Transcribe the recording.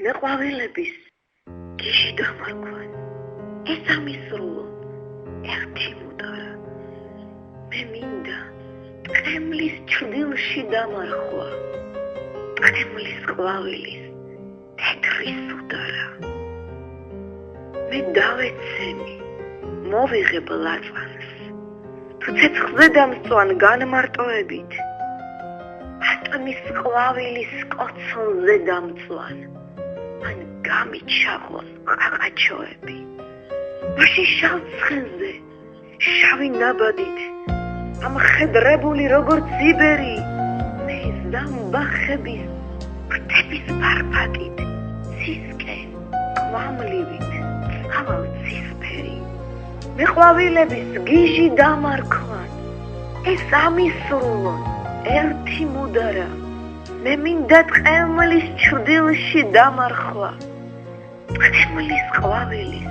მე ყვავილების გიჟი დამარქვან ეს ამისრულო ერთი მუდარა მე მინდა ტყემლის ჩრდილში დამარხვა ტყემლის ყვავილის თეთრი სუდარა მე დავეცემი მოვიღებ ლაწანს თუ ცეცხლზე დამწვან განმარტოებით ატმის ყვავილის კოცონზე დამწვან ან გამიჩაღოს ყაყაჩოები მაშინ შავ ცხენზე შავი ნაბადით ამხედრებული როგორც იბერი მე ზამბახების ფრთების ფარფაკით ცისკენ ყვამლივით წავალ ცისფერი მე ყვავილების გიჟი დამარქვან ეს ამისრულონ ერთი მუდარა მე მინდა ტყემლის ჩრდილში დამარხვა ტყემლის ყვავილის